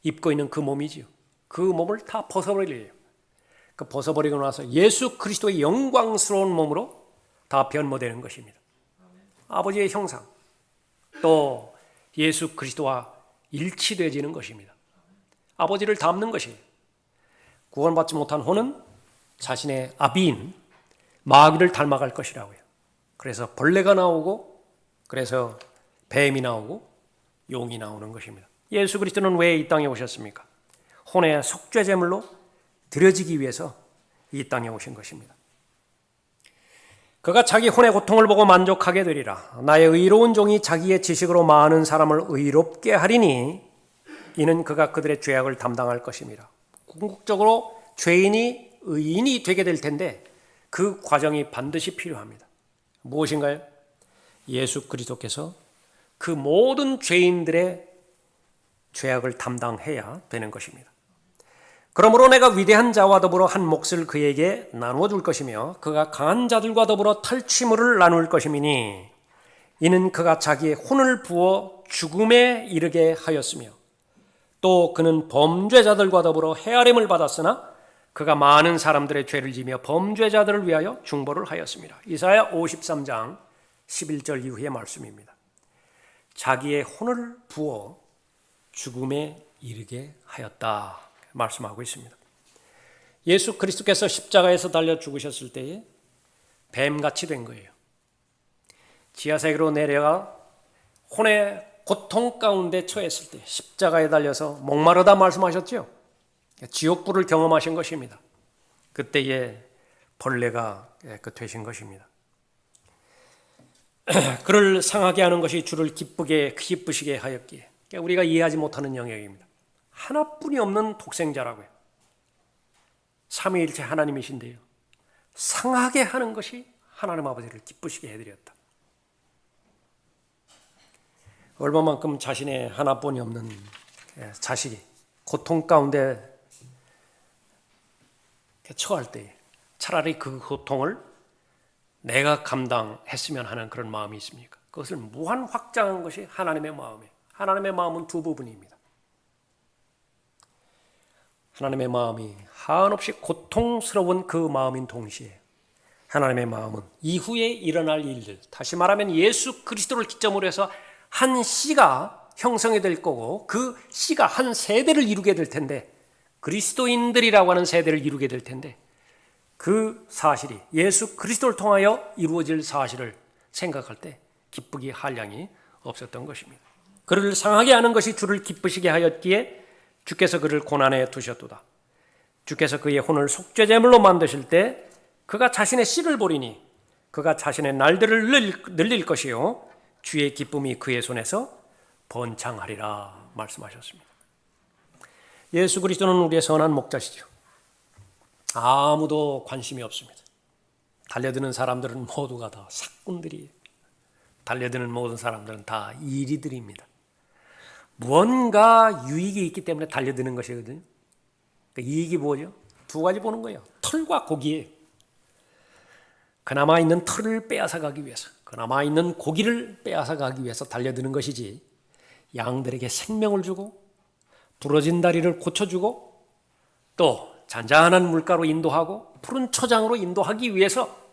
입고 있는 그 몸이지요. 그 몸을 다 벗어버리래요. 그 벗어버리고 나서 예수 그리스도의 영광스러운 몸으로 다 변모되는 것입니다. 아버지의 형상, 또 예수 그리스도와 일치되어지는 것입니다. 아버지를 닮는 것이에요. 구원받지 못한 혼은 자신의 아비인 마귀를 닮아갈 것이라고요. 그래서 벌레가 나오고, 그래서 뱀이 나오고 용이 나오는 것입니다. 예수 그리스도는 왜 이 땅에 오셨습니까? 혼의 속죄제물로 드려지기 위해서 이 땅에 오신 것입니다. 그가 자기 혼의 고통을 보고 만족하게 되리라. 나의 의로운 종이 자기의 지식으로 많은 사람을 의롭게 하리니 이는 그가 그들의 죄악을 담당할 것입니다. 궁극적으로 죄인이 의인이 되게 될 텐데 그 과정이 반드시 필요합니다. 무엇인가요? 예수 그리스도께서 그 모든 죄인들의 죄악을 담당해야 되는 것입니다. 그러므로 내가 위대한 자와 더불어 한 몫을 그에게 나누어 줄 것이며 그가 강한 자들과 더불어 탈취물을 나눌 것이니 이는 그가 자기의 혼을 부어 죽음에 이르게 하였으며 또 그는 범죄자들과 더불어 헤아림을 받았으나 그가 많은 사람들의 죄를 지며 범죄자들을 위하여 중보를 하였습니다. 이사야 53장 11절 이후의 말씀입니다. 자기의 혼을 부어 죽음에 이르게 하였다 말씀하고 있습니다. 예수 그리스도께서 십자가에서 달려 죽으셨을 때에 뱀같이 된 거예요. 지하세계로 내려가 혼의 고통 가운데 처했을 때 십자가에 달려서 목마르다 말씀하셨죠. 지옥불을 경험하신 것입니다. 그때에 벌레가 되신 것입니다. 그를 상하게 하는 것이 주를 기쁘시게 하였기에 우리가 이해하지 못하는 영역입니다. 하나뿐이 없는 독생자라고요. 삼위일체 하나님이신데요. 상하게 하는 것이 하나님 아버지를 기쁘시게 해드렸다. 얼마만큼 자신의 하나뿐이 없는 자식이 고통 가운데 처할 때 차라리 그 고통을 내가 감당했으면 하는 그런 마음이 있습니까? 그것을 무한 확장한 것이 하나님의 마음이에요. 하나님의 마음은 두 부분입니다. 하나님의 마음이 한없이 고통스러운 그 마음인 동시에 하나님의 마음은 이후에 일어날 일들, 다시 말하면 예수 그리스도를 기점으로 해서 한 씨가 형성이 될 거고 그 씨가 한 세대를 이루게 될 텐데 그리스도인들이라고 하는 세대를 이루게 될 텐데 그 사실이 예수 그리스도를 통하여 이루어질 사실을 생각할 때 기쁘기 한량이 없었던 것입니다. 그를 상하게 하는 것이 주를 기쁘시게 하였기에 주께서 그를 고난에 두셨도다. 주께서 그의 혼을 속죄제물로 만드실 때 그가 자신의 씨를 보리니 그가 자신의 날들을 늘릴 것이요 주의 기쁨이 그의 손에서 번창하리라 말씀하셨습니다. 예수 그리스도는 우리의 선한 목자시죠. 아무도 관심이 없습니다. 달려드는 사람들은 모두가 다 사꾼들이에요. 달려드는 모든 사람들은 다 이리들입니다. 무언가 유익이 있기 때문에 달려드는 것이거든요. 그러니까 이익이 뭐죠? 두 가지 보는 거예요. 털과 고기예요. 그나마 있는 털을 빼앗아가기 위해서, 그나마 있는 고기를 빼앗아가기 위해서 달려드는 것이지 양들에게 생명을 주고 부러진 다리를 고쳐주고 또 잔잔한 물가로 인도하고 푸른 초장으로 인도하기 위해서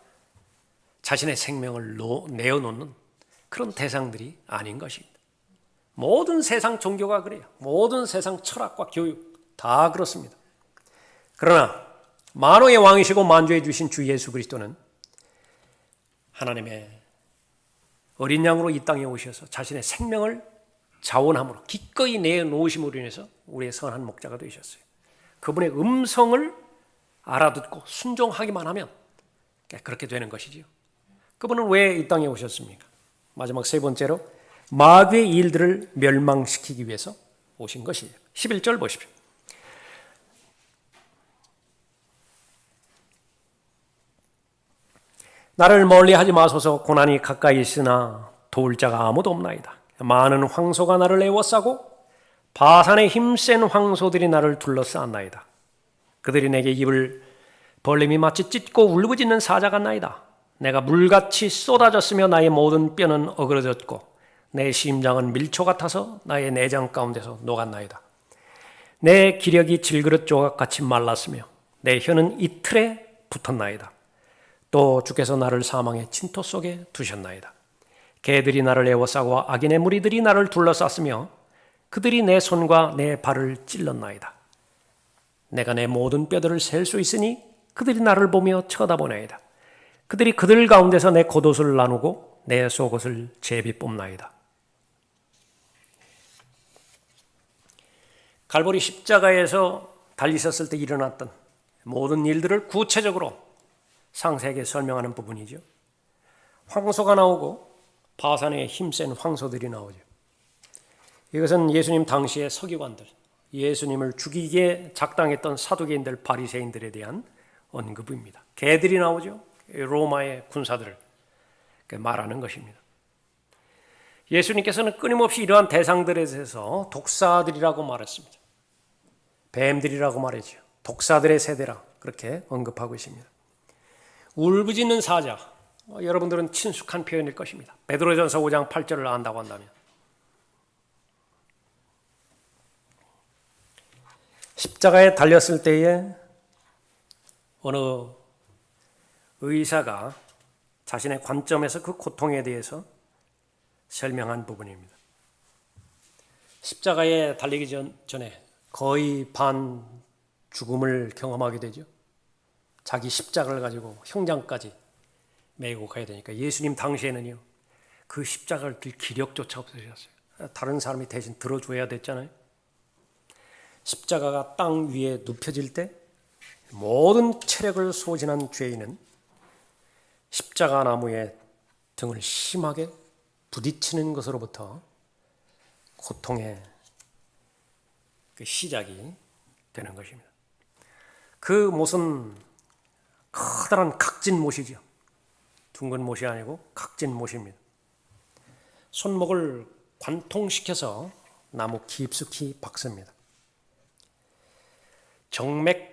자신의 생명을 내어놓는 그런 대상들이 아닌 것입니다. 모든 세상 종교가 그래요. 모든 세상 철학과 교육 다 그렇습니다. 그러나 만왕의 왕이시고 만주해 주신 주 예수 그리스도는 하나님의 어린 양으로 이 땅에 오셔서 자신의 생명을 자원함으로 기꺼이 내놓으심으로 인해서 우리의 선한 목자가 되셨어요. 그분의 음성을 알아듣고 순종하기만 하면 그렇게 되는 것이지요. 그분은 왜 이 땅에 오셨습니까? 마지막 세 번째로 마귀의 일들을 멸망시키기 위해서 오신 것이에요. 11절 보십시오. 나를 멀리하지 마소서. 고난이 가까이 있으나 도울 자가 아무도 없나이다. 많은 황소가 나를 에워싸고 바산의 힘센 황소들이 나를 둘러싸았나이다. 그들이 내게 입을 벌림이 마치 찢고 울부짖는 사자 같나이다. 내가 물같이 쏟아졌으며 나의 모든 뼈는 어그러졌고 내 심장은 밀초 같아서 나의 내장 가운데서 녹았나이다. 내 기력이 질그릇 조각같이 말랐으며 내 혀는 이틀에 붙었나이다. 또 주께서 나를 사망의 진토 속에 두셨나이다. 개들이 나를 에워싸고 악인의 무리들이 나를 둘러쌌으며 그들이 내 손과 내 발을 찔렀나이다. 내가 내 모든 뼈들을 셀 수 있으니 그들이 나를 보며 쳐다보나이다. 그들이 그들 가운데서 내 겉옷을 나누고 내 속옷을 제비 뽑나이다. 갈보리 십자가에서 달리셨을 때 일어났던 모든 일들을 구체적으로 상세하게 설명하는 부분이죠. 황소가 나오고 바산에 힘센 황소들이 나오죠. 이것은 예수님 당시의 서기관들, 예수님을 죽이기에 작당했던 사두개인들, 바리새인들에 대한 언급입니다. 개들이 나오죠. 로마의 군사들을 말하는 것입니다. 예수님께서는 끊임없이 이러한 대상들에 대해서 독사들이라고 말했습니다. 뱀들이라고 말했죠. 독사들의 세대라 그렇게 언급하고 있습니다. 울부짖는 사자, 여러분들은 친숙한 표현일 것입니다. 베드로전서 5장 8절을 안다고 한다면 십자가에 달렸을 때에 어느 의사가 자신의 관점에서 그 고통에 대해서 설명한 부분입니다. 십자가에 달리기 전에 거의 반 죽음을 경험하게 되죠. 자기 십자가를 가지고 형장까지 메고 가야 되니까 예수님 당시에는요, 그 십자가를 들 기력조차 없으셨어요. 다른 사람이 대신 들어줘야 됐잖아요. 십자가가 땅 위에 눕혀질 때 모든 체력을 소진한 죄인은 십자가 나무에 등을 심하게 부딪히는 것으로부터 고통의 그 시작이 되는 것입니다. 그 못은 커다란 각진 못이죠. 둥근 못이 아니고 각진 못입니다. 손목을 관통시켜서 나무 깊숙이 박습니다. 정맥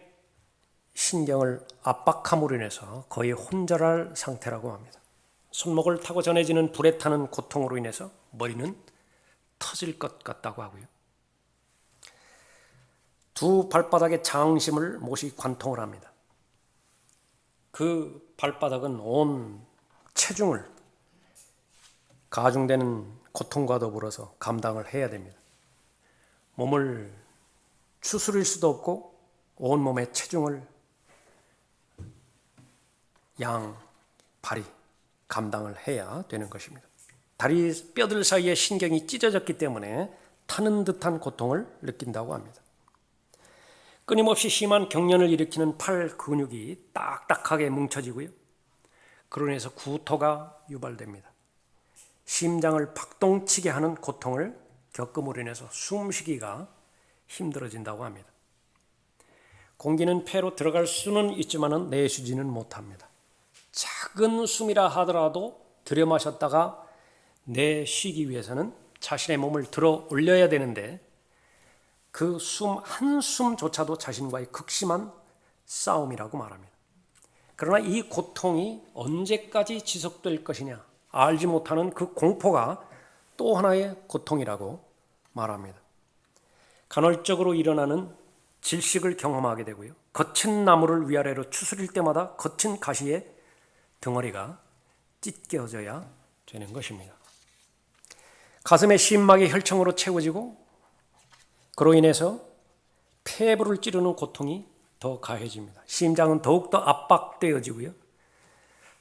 신경을 압박함으로 인해서 거의 혼절할 상태라고 합니다. 손목을 타고 전해지는 불에 타는 고통으로 인해서 머리는 터질 것 같다고 하고요. 두 발바닥의 장심을 못이 관통을 합니다. 그 발바닥은 온 체중을 가중되는 고통과 더불어서 감당을 해야 됩니다. 몸을 추스릴 수도 없고 온몸의 체중을 양 발이 감당을 해야 되는 것입니다. 다리 뼈들 사이에 신경이 찢어졌기 때문에 타는 듯한 고통을 느낀다고 합니다. 끊임없이 심한 경련을 일으키는 팔 근육이 딱딱하게 뭉쳐지고요. 그로 인해서 구토가 유발됩니다. 심장을 박동치게 하는 고통을 겪음으로 인해서 숨쉬기가 힘들어진다고 합니다. 공기는 폐로 들어갈 수는 있지만 내쉬지는 못합니다. 작은 숨이라 하더라도 들여 마셨다가 내쉬기 위해서는 자신의 몸을 들어 올려야 되는데 그 숨 한숨조차도 자신과의 극심한 싸움이라고 말합니다. 그러나 이 고통이 언제까지 지속될 것이냐 알지 못하는 그 공포가 또 하나의 고통이라고 말합니다. 간헐적으로 일어나는 질식을 경험하게 되고요. 거친 나무를 위아래로 추스릴 때마다 거친 가시의 덩어리가 찢겨져야 되는 것입니다. 가슴의 심막이 혈청으로 채워지고 그로 인해서 폐부를 찌르는 고통이 더 가해집니다. 심장은 더욱더 압박되어지고요.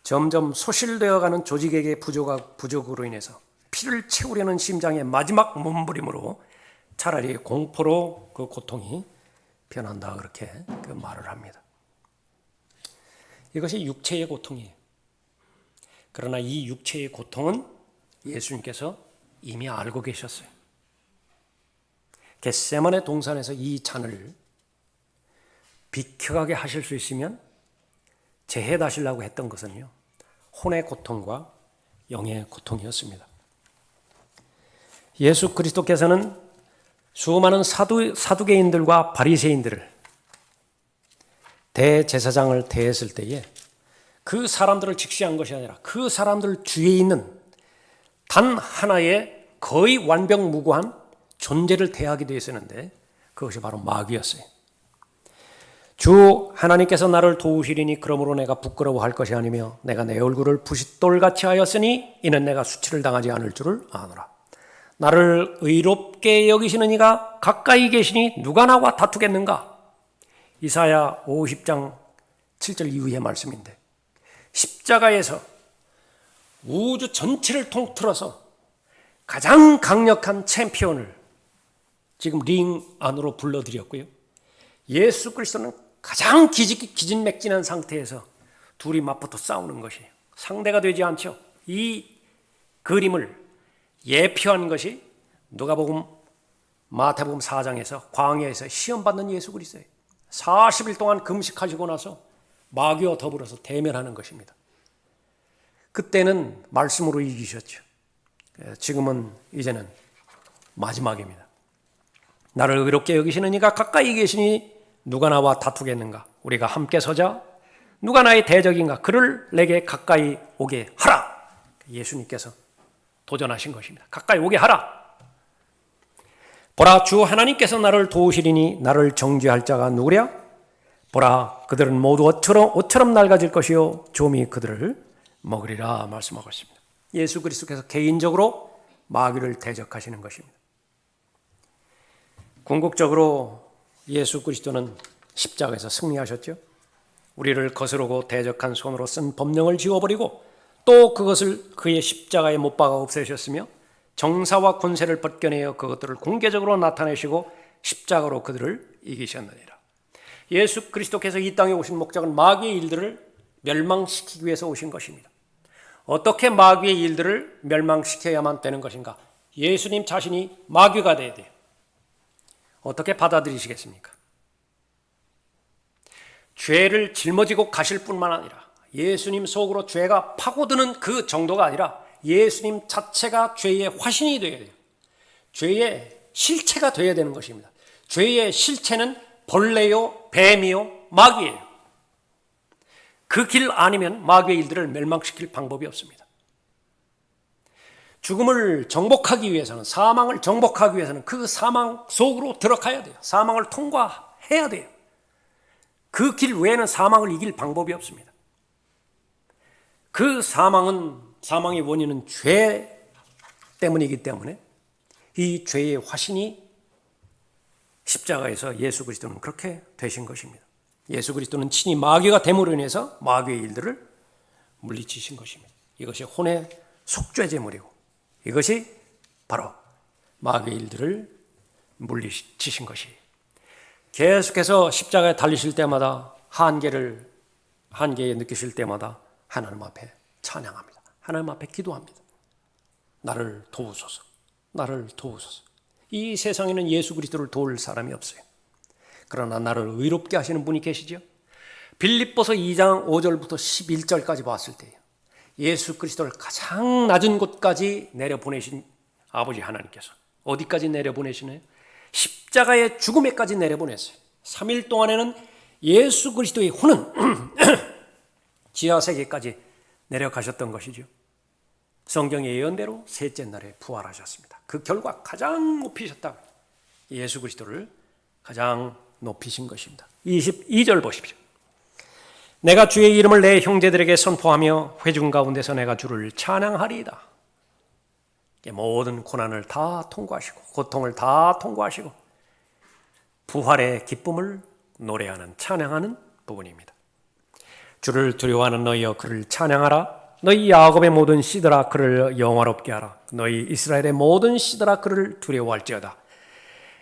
점점 소실되어가는 조직액의 부족으로 인해서 피를 채우려는 심장의 마지막 몸부림으로 차라리 공포로 그 고통이 변한다 그렇게 그 말을 합니다. 이것이 육체의 고통이에요. 그러나 이 육체의 고통은 예수님께서 이미 알고 계셨어요. 겟세마네 동산에서 이 잔을 비켜가게 하실 수 있으면 제해하시려고 했던 것은요, 혼의 고통과 영의 고통이었습니다. 예수 그리스도께서는 수많은 사두개인들과 바리새인들을 대제사장을 대했을 때에 그 사람들을 직시한 것이 아니라 그 사람들 뒤에 있는 단 하나의 거의 완벽무구한 존재를 대하기도 했었는데 그것이 바로 마귀였어요. 주 하나님께서 나를 도우시리니 그러므로 내가 부끄러워할 것이 아니며 내가 내 얼굴을 부싯돌같이 하였으니 이는 내가 수치를 당하지 않을 줄을 아노라. 나를 의롭게 여기시는 이가 가까이 계시니 누가 나와 다투겠는가? 이사야 50장 7절 이후의 말씀인데 십자가에서 우주 전체를 통틀어서 가장 강력한 챔피언을 지금 링 안으로 불러들였고요. 예수 그리스도는 가장 기진맥진한 상태에서 둘이 맞붙어 싸우는 것이 상대가 되지 않죠. 이 그림을 예표한 것이 누가복음, 마태복음 4장에서 광야에서 시험받는 예수 그리스도예요. 40일 동안 금식하시고 나서 마귀와 더불어서 대면하는 것입니다. 그때는 말씀으로 이기셨죠. 지금은 이제는 마지막입니다. 나를 의롭게 여기시는 이가 가까이 계시니 누가 나와 다투겠는가? 우리가 함께 서자. 누가 나의 대적인가? 그를 내게 가까이 오게 하라. 예수님께서 도전하신 것입니다. 가까이 오게 하라. 보라, 주 하나님께서 나를 도우시리니 나를 정죄할 자가 누구랴? 보라, 그들은 모두 옷처럼 낡아질 것이요 좀이 그들을 먹으리라 말씀하고 있습니다. 예수 그리스도께서 개인적으로 마귀를 대적하시는 것입니다. 궁극적으로 예수 그리스도는 십자가에서 승리하셨죠. 우리를 거스르고 대적한 손으로 쓴 법령을 지워버리고 또 그것을 그의 십자가에 못 박아 없애셨으며 정사와 권세를 벗겨내어 그것들을 공개적으로 나타내시고 십자가로 그들을 이기셨느니라. 예수 그리스도께서 이 땅에 오신 목적은 마귀의 일들을 멸망시키기 위해서 오신 것입니다. 어떻게 마귀의 일들을 멸망시켜야만 되는 것인가? 예수님 자신이 마귀가 되어야 돼요. 어떻게 받아들이시겠습니까? 죄를 짊어지고 가실 뿐만 아니라 예수님 속으로 죄가 파고드는 그 정도가 아니라 예수님 자체가 죄의 화신이 되어야 돼요. 죄의 실체가 되어야 되는 것입니다. 죄의 실체는 벌레요, 뱀이요, 마귀예요. 그 길 아니면 마귀의 일들을 멸망시킬 방법이 없습니다. 죽음을 정복하기 위해서는, 사망을 정복하기 위해서는 그 사망 속으로 들어가야 돼요. 사망을 통과해야 돼요. 그 길 외에는 사망을 이길 방법이 없습니다. 그 사망의 원인은 죄 때문이기 때문에 이 죄의 화신이 십자가에서 예수 그리스도는 그렇게 되신 것입니다. 예수 그리스도는 친히 마귀가 됨으로 인해서 마귀의 일들을 물리치신 것입니다. 이것이 혼의 속죄제물이고 이것이 바로 마귀의 일들을 물리치신 것이에요. 계속해서 십자가에 달리실 때마다 한계에 느끼실 때마다 하나님 앞에 찬양합니다. 하나님 앞에 기도합니다. 나를 도우소서. 나를 도우소서. 이 세상에는 예수 그리스도를 도울 사람이 없어요. 그러나 나를 의롭게 하시는 분이 계시죠. 빌립보서 2장 5절부터 11절까지 봤을 때요, 예수 그리스도를 가장 낮은 곳까지 내려보내신 아버지 하나님께서 어디까지 내려보내시나요? 십자가의 죽음에까지 내려보냈어요. 3일 동안에는 예수 그리스도의 혼은 지하세계까지 내려가셨던 것이죠. 성경의 예언대로 셋째 날에 부활하셨습니다. 그 결과 가장 높이셨다. 예수 그리스도를 가장 높이신 것입니다. 22절 보십시오. 내가 주의 이름을 내 형제들에게 선포하며 회중 가운데서 내가 주를 찬양하리이다. 모든 고난을 다 통과하시고 고통을 다 통과하시고 부활의 기쁨을 노래하는 찬양하는 부분입니다. 주를 두려워하는 너희여 그를 찬양하라. 너희 야곱의 모든 씨들아 그를 영화롭게 하라. 너희 이스라엘의 모든 씨들아 그를 두려워할지어다.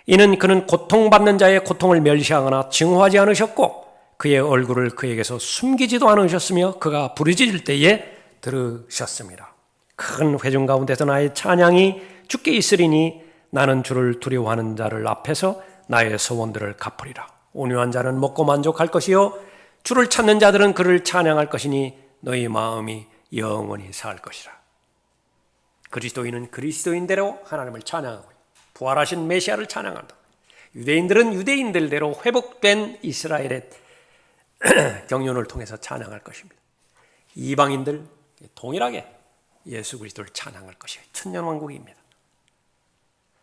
이는 그는 고통받는 자의 고통을 멸시하거나 증오하지 않으셨고 그의 얼굴을 그에게서 숨기지도 않으셨으며 그가 부르짖을 때에 들으셨습니다. 큰 회중 가운데서 나의 찬양이 주께 있으리니 나는 주를 두려워하는 자를 앞에서 나의 소원들을 갚으리라. 온유한 자는 먹고 만족할 것이요 주를 찾는 자들은 그를 찬양할 것이니 너희 마음이 영원히 살 것이라. 그리스도인은 그리스도인대로 하나님을 찬양하고 부활하신 메시아를 찬양한다. 유대인들은 유대인들대로 회복된 이스라엘의 경륜을 통해서 찬양할 것입니다. 이방인들 동일하게 예수 그리스도를 찬양할 것이에요. 천년왕국입니다.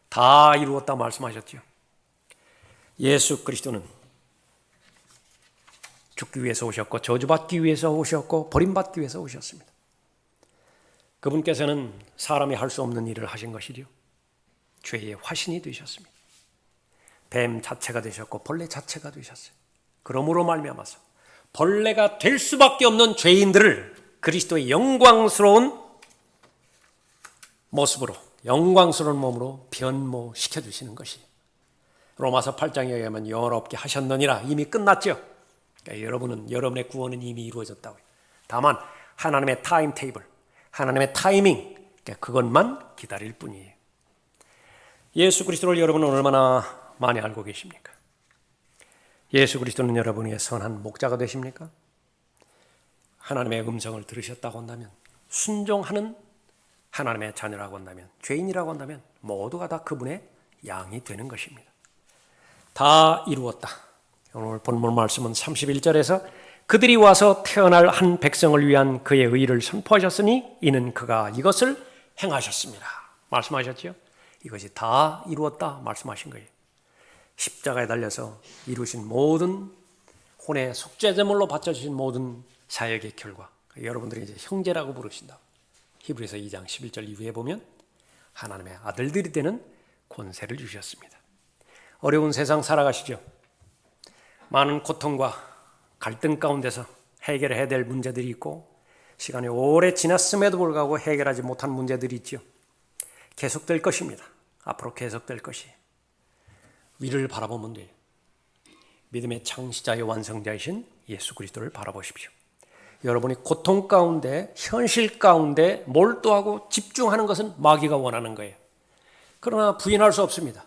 다 이루었다 말씀하셨죠. 예수 그리스도는 죽기 위해서 오셨고 저주받기 위해서 오셨고 버림받기 위해서 오셨습니다. 그분께서는 사람이 할 수 없는 일을 하신 것이죠. 죄의 화신이 되셨습니다. 뱀 자체가 되셨고 벌레 자체가 되셨어요. 그러므로 말미암아서 벌레가 될 수밖에 없는 죄인들을 그리스도의 영광스러운 모습으로, 영광스러운 몸으로 변모시켜 주시는 것이 로마서 8장에 의하면 영원롭게 하셨느니라 이미 끝났죠. 그러니까 여러분의 구원은 이미 이루어졌다고요. 다만 하나님의 타임 테이블, 하나님의 타이밍, 그러니까 그것만 기다릴 뿐이에요. 예수 그리스도를 여러분은 얼마나 많이 알고 계십니까? 예수 그리스도는 여러분의 선한 목자가 되십니까? 하나님의 음성을 들으셨다고 한다면, 순종하는 하나님의 자녀라고 한다면, 죄인이라고 한다면 모두가 다 그분의 양이 되는 것입니다. 다 이루었다. 오늘 본문 말씀은 31절에서 그들이 와서 태어날 한 백성을 위한 그의 의를 선포하셨으니 이는 그가 이것을 행하셨습니다. 말씀하셨죠? 이것이 다 이루었다 말씀하신 거예요. 십자가에 달려서 이루신 모든 혼의 속죄제물로 바쳐주신 모든 사역의 결과, 여러분들이 이제 형제라고 부르신다. 히브리서 2장 11절 이후에 보면 하나님의 아들들이 되는 권세를 주셨습니다. 어려운 세상 살아가시죠. 많은 고통과 갈등 가운데서 해결해야 될 문제들이 있고 시간이 오래 지났음에도 불구하고 해결하지 못한 문제들이 있죠. 계속될 것입니다. 앞으로 계속될 것이. 위를 바라보면 돼요. 믿음의 창시자의 완성자이신 예수 그리스도를 바라보십시오. 여러분이 고통 가운데, 현실 가운데 몰두하고 집중하는 것은 마귀가 원하는 거예요. 그러나 부인할 수 없습니다.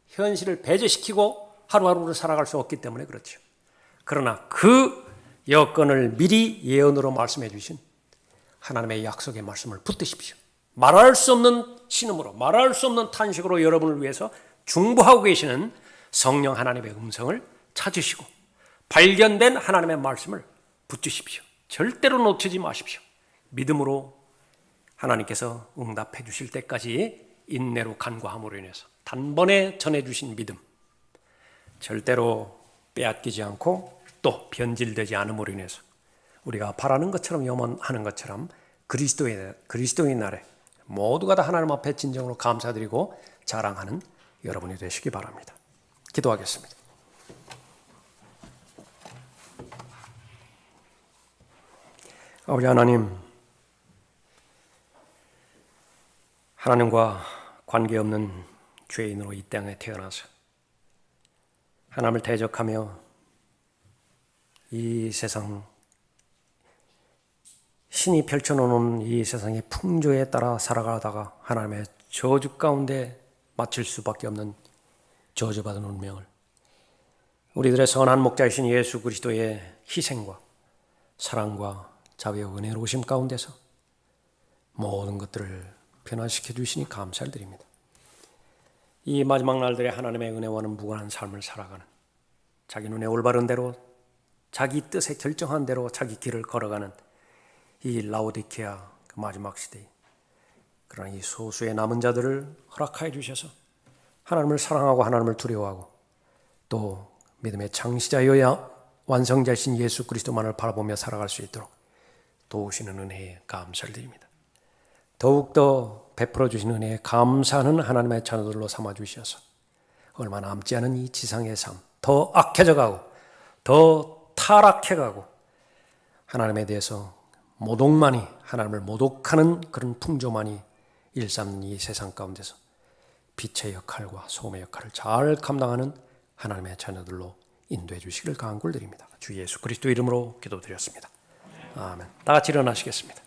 현실을 배제시키고 하루하루를 살아갈 수 없기 때문에 그렇죠. 그러나 그 여건을 미리 예언으로 말씀해 주신 하나님의 약속의 말씀을 붙드십시오. 말할 수 없는 신음으로, 말할 수 없는 탄식으로 여러분을 위해서 중보하고 계시는 성령 하나님의 음성을 찾으시고 발견된 하나님의 말씀을 붙드십시오. 절대로 놓치지 마십시오. 믿음으로 하나님께서 응답해 주실 때까지 인내로 간구함으로 인해서 단번에 전해주신 믿음, 절대로 빼앗기지 않고 또 변질되지 않음으로 인해서 우리가 바라는 것처럼 염원하는 것처럼 그리스도의 날에 모두가 다 하나님 앞에 진정으로 감사드리고 자랑하는 여러분이 되시기 바랍니다. 기도하겠습니다. 아버지 하나님, 하나님과 관계없는 죄인으로 이 땅에 태어나서 하나님을 대적하며 이 세상, 신이 펼쳐놓은 이 세상의 풍조에 따라 살아가다가 하나님의 저주 가운데 맞출 수밖에 없는 저주받은 운명을 우리들의 선한 목자이신 예수 그리스도의 희생과 사랑과 자비와 은혜로우심 가운데서 모든 것들을 변화시켜 주시니 감사를 드립니다. 이 마지막 날들에 하나님의 은혜와는 무관한 삶을 살아가는, 자기 눈에 올바른 대로 자기 뜻에 결정한 대로 자기 길을 걸어가는 이 라오디케아 그 마지막 시대, 그러나 이 소수의 남은 자들을 허락하여 주셔서 하나님을 사랑하고 하나님을 두려워하고 또 믿음의 창시자여야 완성자이신 예수 그리스도만을 바라보며 살아갈 수 있도록 도우시는 은혜에 감사를 드립니다. 더욱더 베풀어 주신 은혜에 감사하는 하나님의 자녀들로 삼아 주셔서 얼마 남지 않은 이 지상의 삶 더 악해져 가고 더 타락해 가고 하나님에 대해서 모독만이, 하나님을 모독하는 그런 풍조만이 일삼는 이 세상 가운데서 빛의 역할과 소금의 역할을 잘 감당하는 하나님의 자녀들로 인도해 주시기를 간구를 드립니다. 주 예수 그리스도 이름으로 기도드렸습니다. 아멘. 다 같이 일어나시겠습니다.